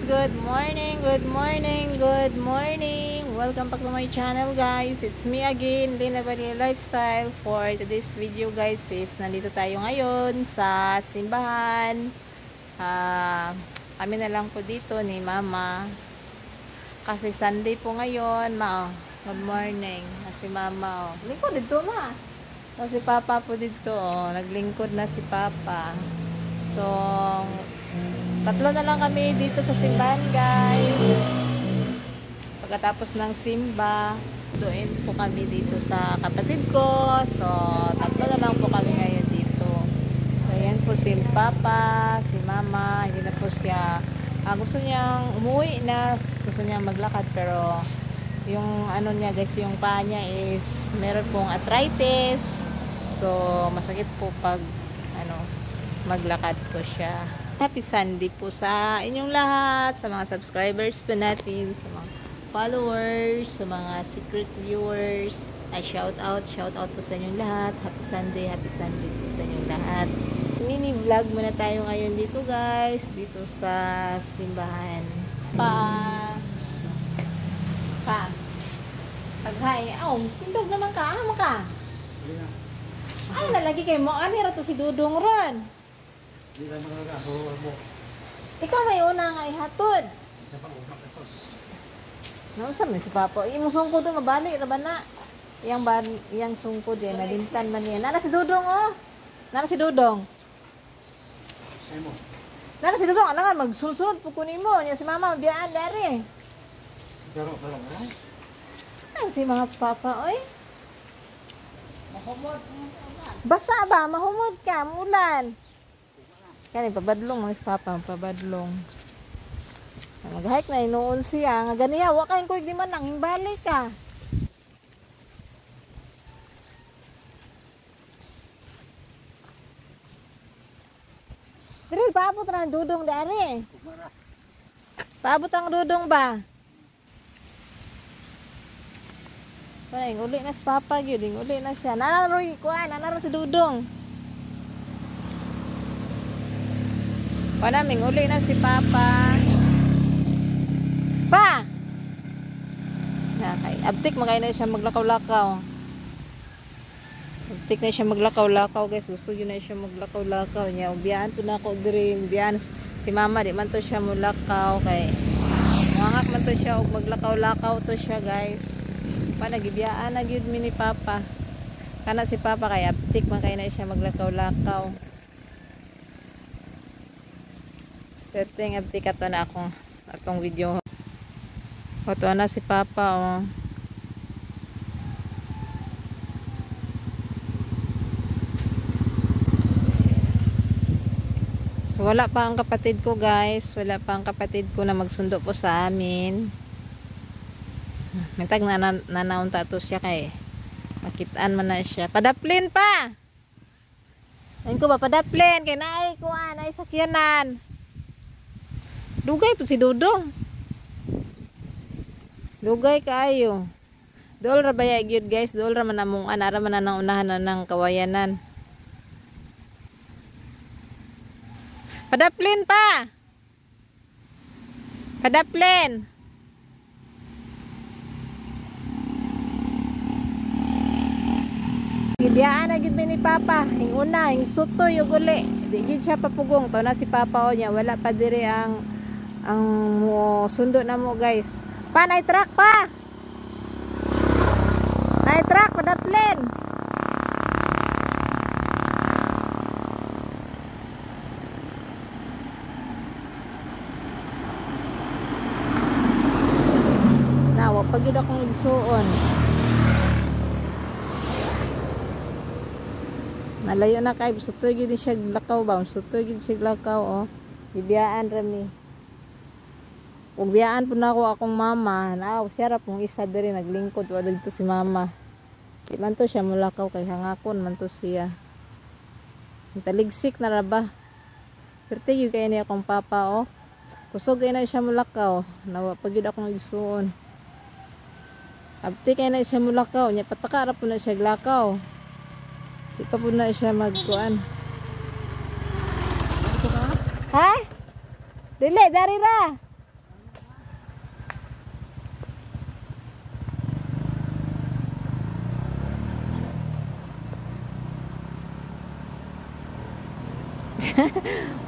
good morning, good morning, good morning. Welcome back to my channel guys. It's me again, Lina Barilla Lifestyle. For today's video guys is nandito tayo ngayon sa simbahan. Kami na lang po dito ni Mama. Kasi Sunday po ngayon, good morning. Si Mama lingkod dito ma. Si Papa po dito naglingkod na si Papa. So tatlo na lang kami dito sa simbahan guys. Pagkatapos ng simba, doon po kami dito sa kapatid ko. So tatlo na lang po kami ngayon dito. So yan po si Papa, si Mama. Hindi na po siya gusto niyang umuwi na, gusto niyang maglakad, pero yung ano niya guys, yung paa niya is meron pong arthritis. So masakit po pag maglakad po siya. Happy Sunday po sa inyong lahat, sa mga subscribers po natin, sa mga followers, sa mga secret viewers. Shout out po sa inyong lahat. Happy Sunday po sa inyong lahat. Mini vlog muna tayo ngayon dito guys, dito sa simbahan. Paghay, tindog naman ka, ay nalagi kay mo, anira to si Dudong ron. Ikaw may una nga ihatod. Nausa man si Papa. Imong sungkod doon mabalik ra ba na? Yang sungkod yan nalintan man yan. Nana si Dudong Nana si Dudong. Nana si Dudong alangan magsulsunod po kunin mo. Nya si Mama biyaan dari. Garo ka lang. Saan si mga Papa oy? Basa ba? Mahumod ka, mulan. Kani pabadlong mga Papa, pabadlong. Mag-hike na inuon siya. Nga ganiya, wa kayong kuig di man nang himbalik ka. Diri, paabot na ang Dudong dari. Paabot ang Dudong ba? Panay, uli na si Papa, gyud, uli na siya. Nanaroy, nanaro si Dudong. Panaming uli na si Papa. Pa! Okay. Abtik magay na siya maglakaw-lakaw. Abtik na siya maglakaw-lakaw guys. Gusto yun na siya maglakaw-lakaw niya. Ubiyaan to na ako dream. Ubiyaan si Mama di man to siya mulakaw. Kay mangak man to siya. Maglakaw-lakaw to siya guys. Panagibiyaan na gyud mi ni Papa. Kana si Papa kay abtik magay na siya maglakaw-lakaw. Perting abtik ato na atong video. Oto na si Papa So wala pa ang kapatid ko guys. Wala pa ang kapatid ko na magsundo po sa amin. Mitag nanaunta to siya kay makitaan man na siya. Padaplin pa! Ayun ko ba padaplin? Kaya naay kuan, ay sakyanan. Dugay po si Dudong. Dugay kayo. Dol ra baya gyud guys, dol ra man among anara man nang unahan na ng kawayanan. Padaplin pa. Padaplin. Gibiyaan na gyud ni Papa, hing una, hing sutoy ug uli. Di gyud siya papugong to na si Papa niya, wala pa dire ang sundo na mo guys. Pa, na-truck pa! Na-truck, padaplin! Nawa, pag yun akong igsuon. Nalayo na kayo, sutoy yun siya lakaw ba? Sutoy yun siya lakaw bibiyaan rami. Ugbiyaan po na ako akong Mama. Siya ra pong isa diri naglingkod wa dito si Mama. Di man to siya mulakaw kay hangakon man to siya. Taligsik na ra ba? Perti gyud kay ni akong Papa Kusog kay na siya mulakaw. Nawa pag gyud akong igsuon. Abti kay na siya mulakaw nya pataka ra po na siya glakaw. Di pa po na siya magkuan. Ha? Dili, dari ra.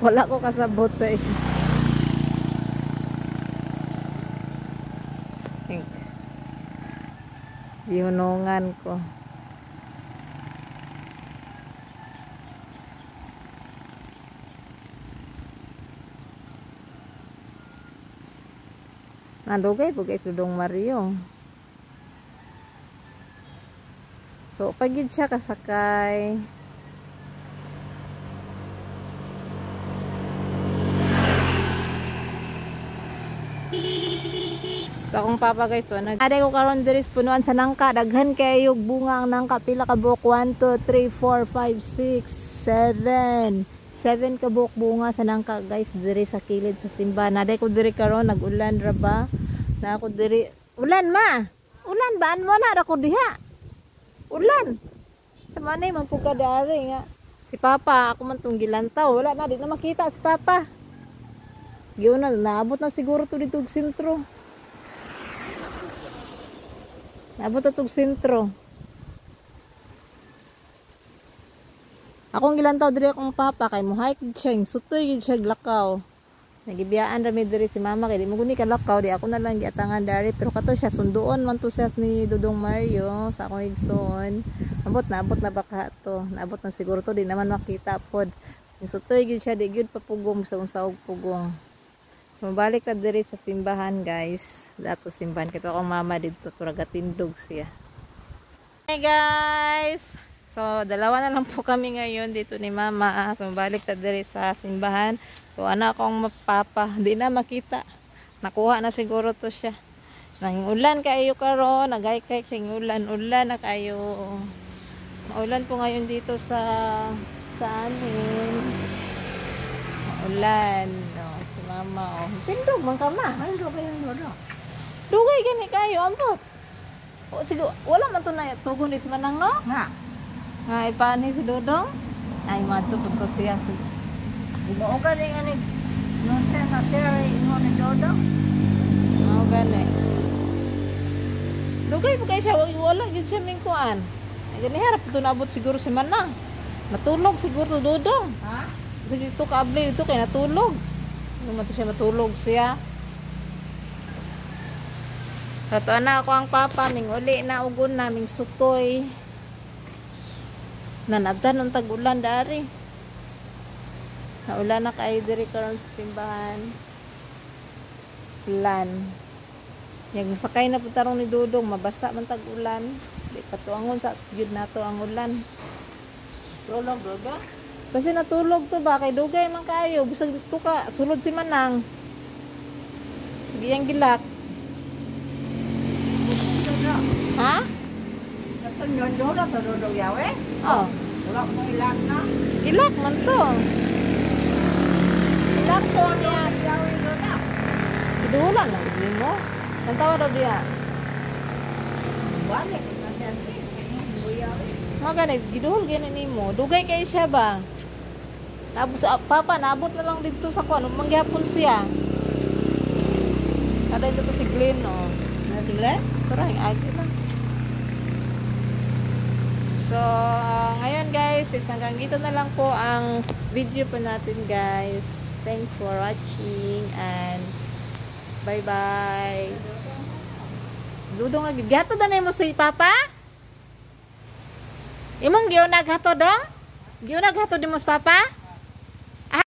Wala ko kasabot sa iyo. Dihunungan ko. Nandugay po guys, Dudong Mario. So, pagid siya kasakay. So, akong papa guys, aday ko karon diri punuan sa nangka. Daghan kayo bunga ang nangka. Pila ka buok? 1, 2, 3, 4, 5, 6, 7. 7 ka buok bunga sa nangka guys. Diri sa kilid sa simbahan. Aday ko diri karon nag-ulan ra ba? Na ako diri. Ulan ma! Ulan ba? Ano na ra ko diha? Ulan! Sa manay man po ka dari nga. Si papa, ako man tong gilantaw. Wala na, di na makita si papa. Giyon na, naabot na siguro to dito sentro. Naabot na to sentro. Akong gilantaw diri akong papa kay mo hike siya, sutoy gid siya lakaw. Nagibiyaan ra mi diri si mama kay di mo guni ka lakaw, di ako na lang giatangan dari pero kato siya sunduon man to siya ni Dudong Mario sa akong igsoon. Abot na baka to. Naabot na siguro to di naman makita pod. Sutoy gid siya di gyud papugong sa usawog pugong. So balik ta diri sa simbahan guys. Dato simbahan kay to akong mama didto turagatindog siya. Hey guys. So, dalawa na lang po kami ngayon dito ni mama. So, balik ta diri sa simbahan. So, anak akong mapapa. Di na makita. Nakuha na siguro to siya. Nang ulan kayo karon, nagay-kay siyang ulan na kayo. Maulan po ngayon dito sa amin. Ulan. No, si mama. Oh. Tindog man ka ma. Ano ba yung dodo? Dugay gani kayo, ambot. O, sige, wala man to na tugon is manang no? Nga. Nga ipani si Dodong. Ay matupunto siya. Buo ka rin nga nung siya na siya mo ni Dodong. Oo gani. Dugay po kayo siya. Wala yun siya mingkuan. Ay gani harap ito naabot siguro si Manang. Natulog siguro Dodong. Ha? Dito kaable dito kay natulog. Naman to siya matulog siya. Tato na ako ang papa. Ming uli na ugon na. Ming sutoy. Nanabdan ng tag-ulan dari. Naulan na kayo diri karon sa simbahan. Ulan. Yang sakay na putarong ni Dudong, mabasa man tag-ulan. Di patuangon sa gyud nato ang ulan. Tulog ba? Kasi natulog to ba kay dugay man kayo. Busag dito ka sulod si Manang. Biyang gilak. Ha? Nyon doon na Dodong yawe? Oh. Wala mo ilang na. Gilak man to. Gilak to niya. Yawe doon na. Idulan lang din mo. Ang tawa daw diya. Balik. Nandiyan rin. Hindi yawe. Mga ganit, giduhol ganit nimo. Dugay kay siya ba? Nabot sa papa, nabot na lang dito sa kuan. Mangyapon siya. Kada dito si Glenn, oh. Nadila? Pero ang agi lang. So, ngayon guys, hanggang dito na lang po ang video po natin guys. Thanks for watching and bye-bye. Dudong lagi. Gato na mo si Papa? Imong giunag hato dong? Giunag hato di mo sa Papa?